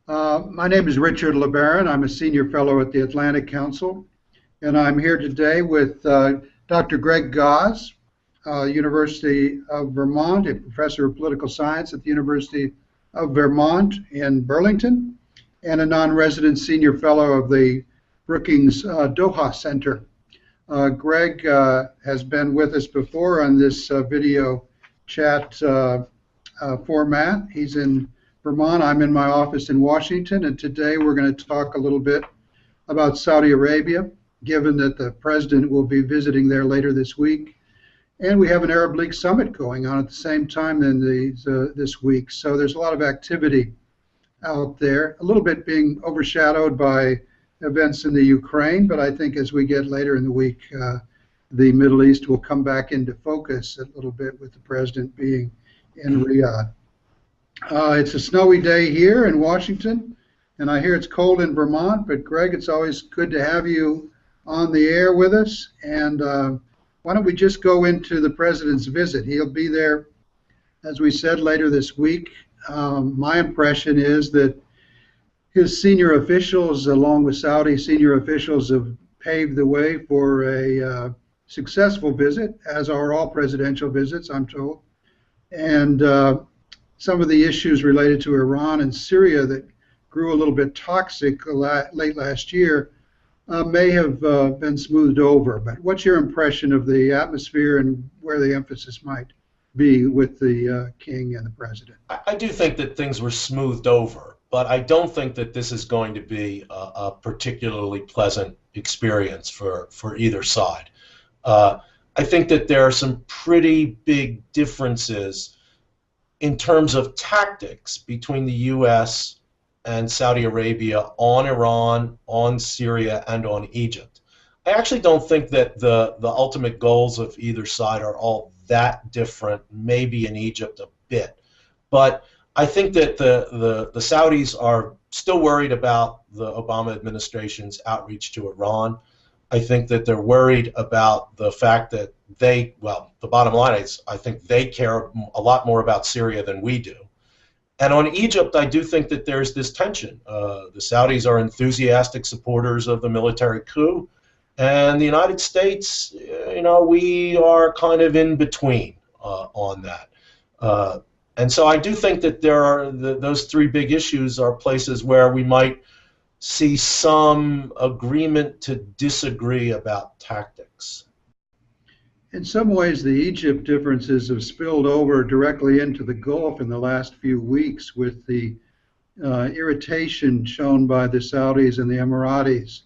My name is Richard LeBaron. I'm a senior fellow at the Atlantic Council, and I'm here today with Dr. Greg Gause, University of Vermont, a professor of political science at the University of Vermont in Burlington, and a non-resident senior fellow of the Brookings Doha Center. Greg has been with us before on this video chat format. He's in Vermont. I'm in my office in Washington, and today we're going to talk a little bit about Saudi Arabia, given that the president will be visiting there later this week. And we have an Arab League summit going on at the same time this week. So there's a lot of activity out there, a little bit being overshadowed by events in the Ukraine, but I think as we get later in the week, the Middle East will come back into focus a little bit with the president being in Riyadh. It's a snowy day here in Washington, and I hear it's cold in Vermont, but Greg, it's always good to have you on the air with us. And why don't we just go into the president's visit? He'll be there, as we said, later this week. My impression is that his senior officials, along with Saudi senior officials, have paved the way for a successful visit, as are all presidential visits, I'm told. And some of the issues related to Iran and Syria that grew a little bit toxic late last year may have been smoothed over. But what's your impression of the atmosphere and where the emphasis might be with the king and the president? I do think that things were smoothed over, but I don't think that this is going to be a particularly pleasant experience for either side. I think that there are some pretty big differences in terms of tactics between the U.S. and Saudi Arabia on Iran, on Syria, and on Egypt. I actually don't think that the ultimate goals of either side are all that different, maybe in Egypt a bit. But I think that the Saudis are still worried about the Obama administration's outreach to Iran. I think that they're worried about the fact that the bottom line is I think they care a lot more about Syria than we do. And on Egypt, I do think that there's this tension. The Saudis are enthusiastic supporters of the military coup, and the United States, we are kind of in between on that. And so I do think that there are those three big issues are places where we might see some agreement to disagree about tactics. In some ways, the Egypt differences have spilled over directly into the Gulf in the last few weeks with the irritation shown by the Saudis and the Emiratis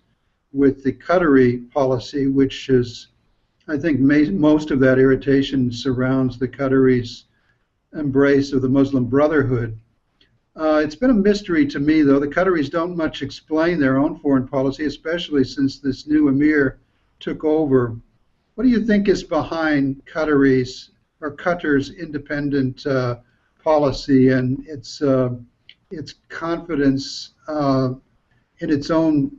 with the Qatari policy, which is, I think, most of that irritation surrounds the Qataris' embrace of the Muslim Brotherhood. It's been a mystery to me, though. The Qataris don't much explain their own foreign policy, especially since this new emir took over. What do you think is behind Qatar's independent policy and its confidence in its own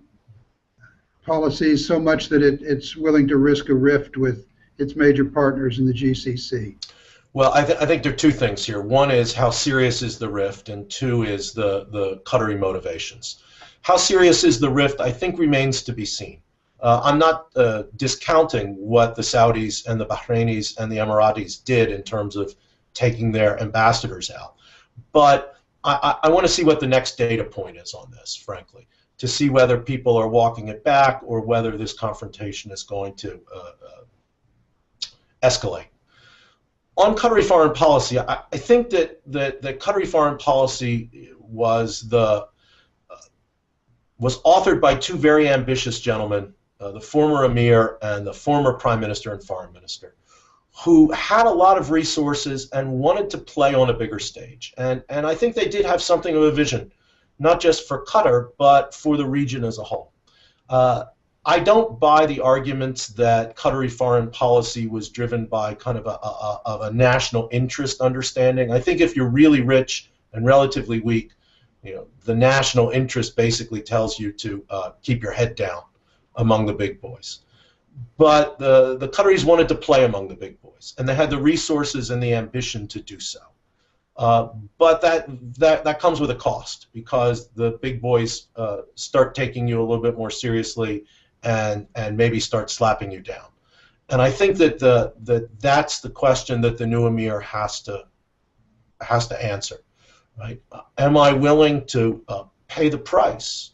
policies so much that it's willing to risk a rift with its major partners in the GCC? Well, I think there are two things here. One is how serious is the rift, and two is the Qatari motivations. How serious is the rift, I think, remains to be seen. I'm not discounting what the Saudis and the Bahrainis and the Emiratis did in terms of taking their ambassadors out. But I want to see what the next data point is on this, frankly, to see whether people are walking it back or whether this confrontation is going to escalate. On Qatari foreign policy, I think that Qatari foreign policy was authored by two very ambitious gentlemen, the former emir and the former prime minister and foreign minister, who had a lot of resources and wanted to play on a bigger stage. And I think they did have something of a vision, not just for Qatar, but for the region as a whole. I don't buy the arguments that Qatari foreign policy was driven by kind of a national interest understanding. I think if you're really rich and relatively weak, the national interest basically tells you to keep your head down among the big boys. But the Qataris wanted to play among the big boys, and they had the resources and the ambition to do so. But that comes with a cost, because the big boys start taking you a little bit more seriously and maybe start slapping you down. And I think that that's the question that the new emir has to answer, right? Am I willing to pay the price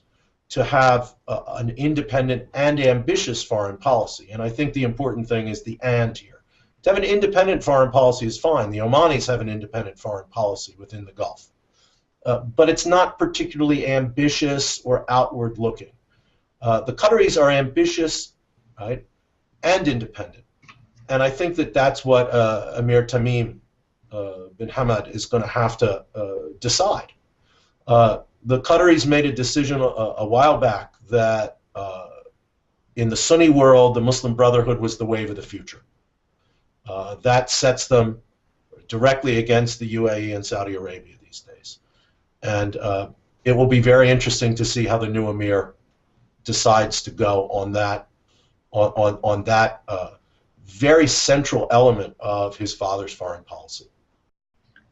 to have an independent and ambitious foreign policy? And I think the important thing is the "and" here. To have an independent foreign policy is fine. The Omanis have an independent foreign policy within the Gulf. But it's not particularly ambitious or outward-looking. The Qataris are ambitious, right, and independent. And I think that that's what Emir Tamim bin Hamad is going to have to decide. The Qataris made a decision a while back that in the Sunni world, the Muslim Brotherhood was the wave of the future. That sets them directly against the UAE and Saudi Arabia these days. And it will be very interesting to see how the new emir decides to go on that very central element of his father's foreign policy.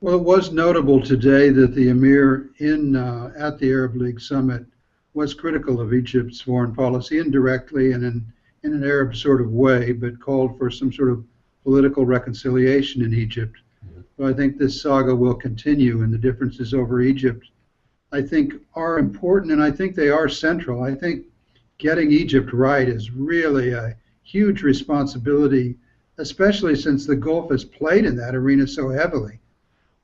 Well, it was notable today that the emir at the Arab League summit was critical of Egypt's foreign policy indirectly and in an Arab sort of way, but called for some sort of political reconciliation in Egypt. So I think this saga will continue, and the differences over Egypt, I think, are important, and I think they are central. I think getting Egypt right is really a huge responsibility, especially since the Gulf has played in that arena so heavily.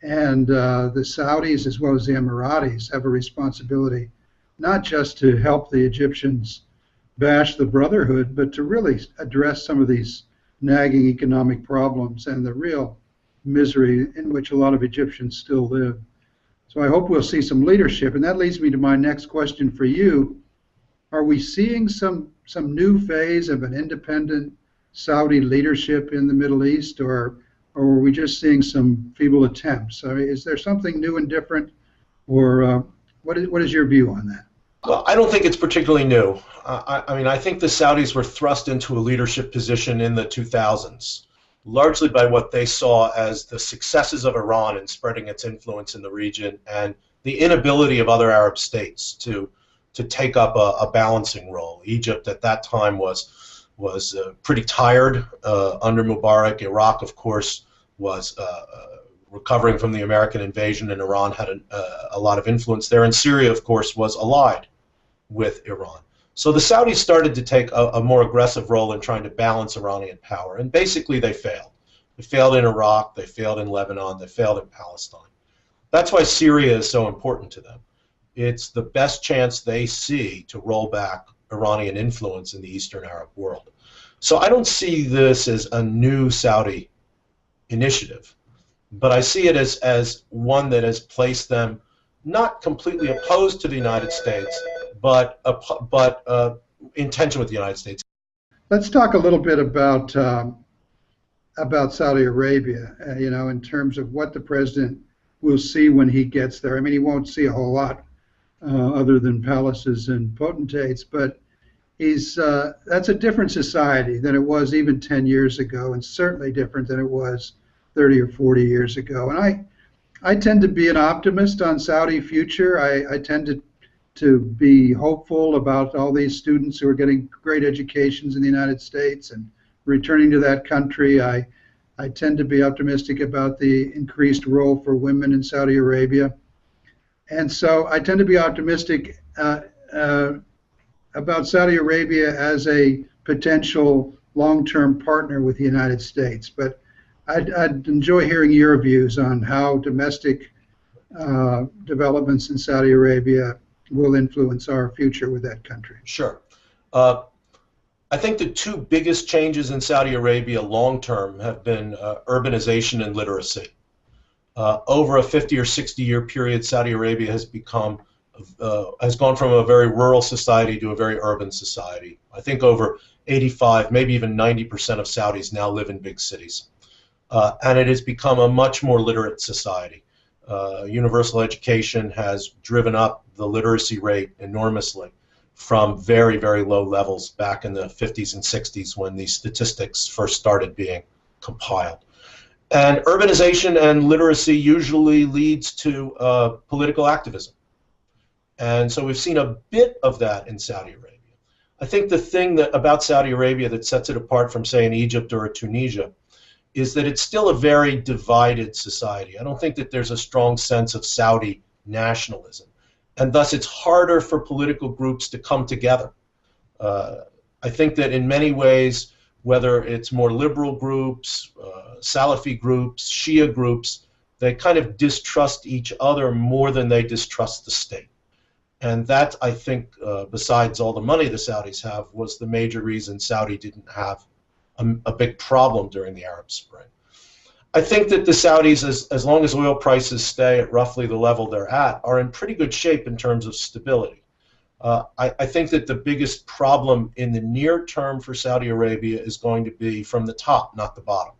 And the Saudis, as well as the Emiratis, have a responsibility not just to help the Egyptians bash the Brotherhood, but to really address some of these nagging economic problems and the real misery in which a lot of Egyptians still live. So I hope we'll see some leadership. And that leads me to my next question for you. Are we seeing some new phase of an independent Saudi leadership in the Middle East, or are we just seeing some feeble attempts? I mean, is there something new and different, or what is your view on that? Well, I don't think it's particularly new. I mean, I think the Saudis were thrust into a leadership position in the 2000s, largely by what they saw as the successes of Iran in spreading its influence in the region and the inability of other Arab states to take up a balancing role. Egypt at that time was pretty tired under Mubarak. Iraq, of course, was recovering from the American invasion, and Iran had a lot of influence there. And Syria, of course, was allied with Iran. So the Saudis started to take a more aggressive role in trying to balance Iranian power, and basically they failed. They failed in Iraq, they failed in Lebanon, they failed in Palestine. That's why Syria is so important to them. It's the best chance they see to roll back Iranian influence in the Eastern Arab world. So I don't see this as a new Saudi initiative, but I see it as one that has placed them not completely opposed to the United States, but in tension with the United States. Let's talk a little bit about Saudi Arabia, in terms of what the president will see when he gets there. I mean, he won't see a whole lot other than palaces and potentates, but that's a different society than it was even 10 years ago, and certainly different than it was 30 or 40 years ago. And I tend to be an optimist on Saudi future. I tend to be hopeful about all these students who are getting great educations in the United States and returning to that country. I tend to be optimistic about the increased role for women in Saudi Arabia. And so I tend to be optimistic about Saudi Arabia as a potential long-term partner with the United States. But I'd enjoy hearing your views on how domestic developments in Saudi Arabia will influence our future with that country. Sure. I think the two biggest changes in Saudi Arabia long-term have been urbanization and literacy. Over a 50 or 60-year period, Saudi Arabia has gone from a very rural society to a very urban society. I think over 85, maybe even 90% of Saudis now live in big cities. And it has become a much more literate society. Universal education has driven up the literacy rate enormously from very, very low levels back in the 50s and 60s when these statistics first started being compiled. And urbanization and literacy usually leads to political activism. And so we've seen a bit of that in Saudi Arabia. I think the thing about Saudi Arabia that sets it apart from, say, an Egypt or a Tunisia is that it's still a very divided society. I don't think that there's a strong sense of Saudi nationalism. And thus it's harder for political groups to come together. I think that in many ways, whether it's more liberal groups, Salafi groups, Shia groups, they kind of distrust each other more than they distrust the state. And that, I think, besides all the money the Saudis have, was the major reason Saudi didn't have a big problem during the Arab Spring. I think that the Saudis, as long as oil prices stay at roughly the level they're at, are in pretty good shape in terms of stability. I think that the biggest problem in the near term for Saudi Arabia is going to be from the top, not the bottom.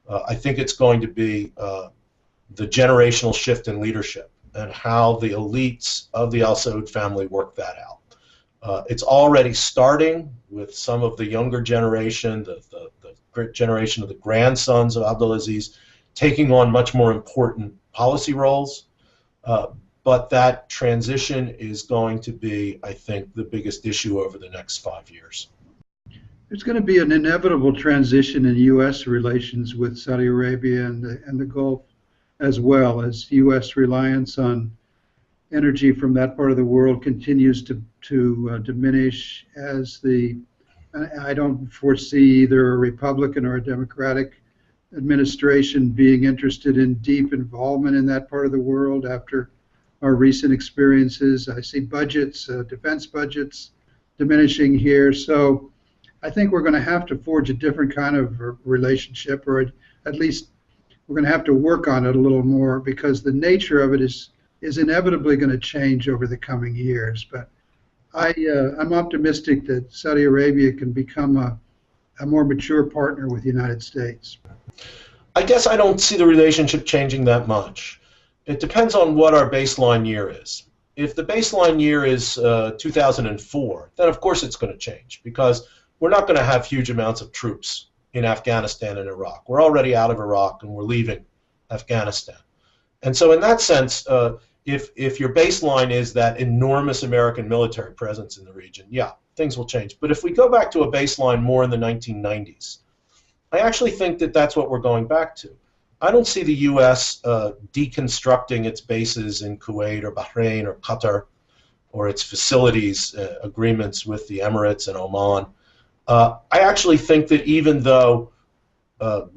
I think it's going to be the generational shift in leadership and how the elites of the Al Saud family work that out. It's already starting with some of the younger generation, the great generation of the grandsons of Abdulaziz, taking on much more important policy roles. But that transition is going to be, I think, the biggest issue over the next 5 years. There's going to be an inevitable transition in U.S. relations with Saudi Arabia and the Gulf, as well as U.S. reliance on energy from that part of the world continues to diminish as I don't foresee either a Republican or a Democratic administration being interested in deep involvement in that part of the world after our recent experiences. I see budgets, defense budgets, diminishing here. So I think we're going to have to forge a different kind of relationship, or at least we're going to have to work on it a little more, because the nature of it is inevitably going to change over the coming years. But I'm optimistic that Saudi Arabia can become a more mature partner with the United States. I guess I don't see the relationship changing that much. It depends on what our baseline year is. If the baseline year is 2004, then of course it's going to change, because we're not going to have huge amounts of troops in Afghanistan and Iraq. We're already out of Iraq and we're leaving Afghanistan. And so in that sense, if your baseline is that enormous American military presence in the region, yeah, things will change. But if we go back to a baseline more in the 1990s, I actually think that that's what we're going back to. I don't see the U.S. Deconstructing its bases in Kuwait or Bahrain or Qatar, or its facilities agreements with the Emirates and Oman. I actually think that even though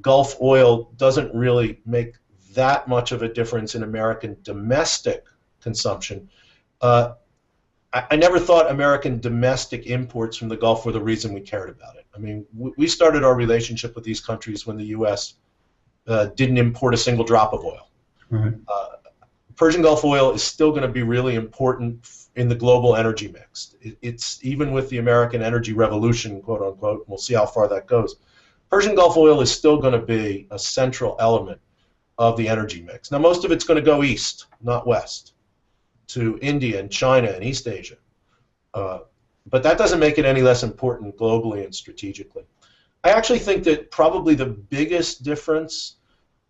Gulf oil doesn't really make that much of a difference in American domestic consumption, I never thought American domestic imports from the Gulf were the reason we cared about it. I mean, we started our relationship with these countries when the U.S. Didn't import a single drop of oil. Right. Persian Gulf oil is still going to be really important in the global energy mix. It's even with the American energy revolution, quote unquote, and we'll see how far that goes. Persian Gulf oil is still going to be a central element of the energy mix. Now, most of it's going to go east, not west, to India and China and East Asia. But that doesn't make it any less important globally and strategically. I actually think that probably the biggest difference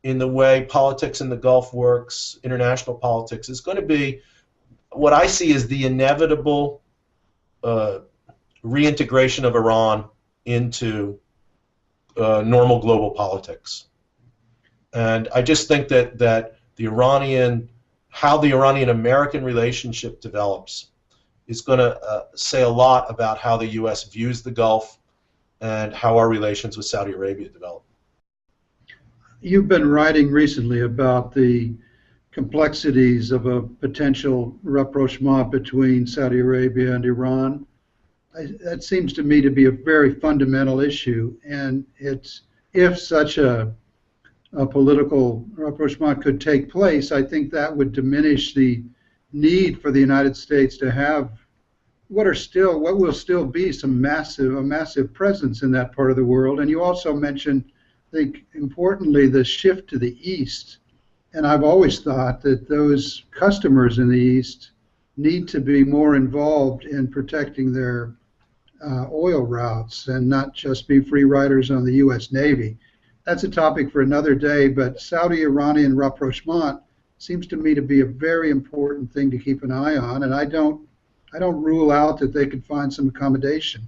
in the way politics in the Gulf works, international politics, is going to be what I see as the inevitable reintegration of Iran into normal global politics. And I just think that how the Iranian-American relationship develops is going to say a lot about how the U.S. views the Gulf and how our relations with Saudi Arabia develop. You've been writing recently about the complexities of a potential rapprochement between Saudi Arabia and Iran. That seems to me to be a very fundamental issue, and if such a political rapprochement could take place, I think that would diminish the need for the United States to have what will still be a massive presence in that part of the world. And you also mentioned, I think importantly, the shift to the east. And I've always thought that those customers in the east need to be more involved in protecting their oil routes and not just be free riders on the U.S. Navy. that's a topic for another day, but Saudi-Iranian rapprochement seems to me to be a very important thing to keep an eye on, and I don't rule out that they could find some accommodation.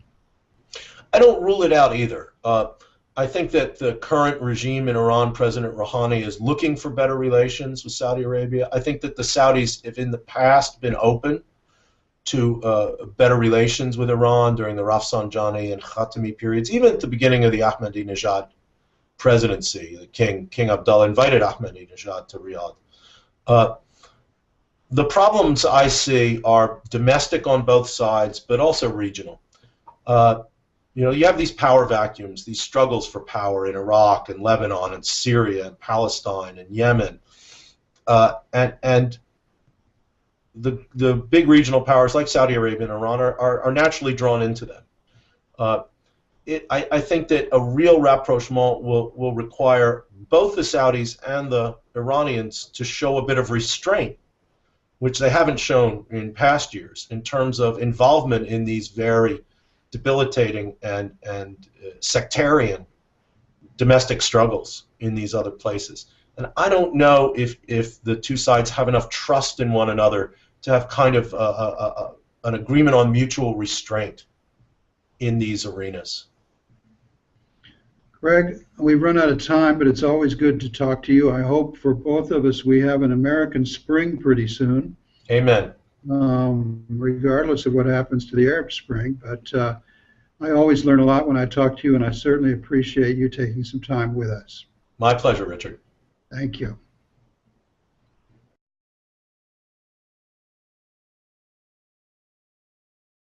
I don't rule it out either. I think that the current regime in Iran, President Rouhani, is looking for better relations with Saudi Arabia. I think that the Saudis have in the past been open to better relations with Iran during the Rafsanjani and Khatami periods, even at the beginning of the Ahmadinejad presidency. King Abdullah invited Ahmadinejad to Riyadh. The problems I see are domestic on both sides, but also regional. You have these power vacuums, these struggles for power in Iraq and Lebanon and Syria and Palestine and Yemen, and the big regional powers like Saudi Arabia and Iran are naturally drawn into them. I think that a real rapprochement will require both the Saudis and the Iranians to show a bit of restraint, which they haven't shown in past years in terms of involvement in these very debilitating and sectarian domestic struggles in these other places. And I don't know if the two sides have enough trust in one another to have kind of an agreement on mutual restraint in these arenas. Greg, we've run out of time, but it's always good to talk to you. I hope for both of us we have an American spring pretty soon. Amen. Regardless of what happens to the Arab Spring. But I always learn a lot when I talk to you, and I certainly appreciate you taking some time with us. My pleasure, Richard. Thank you.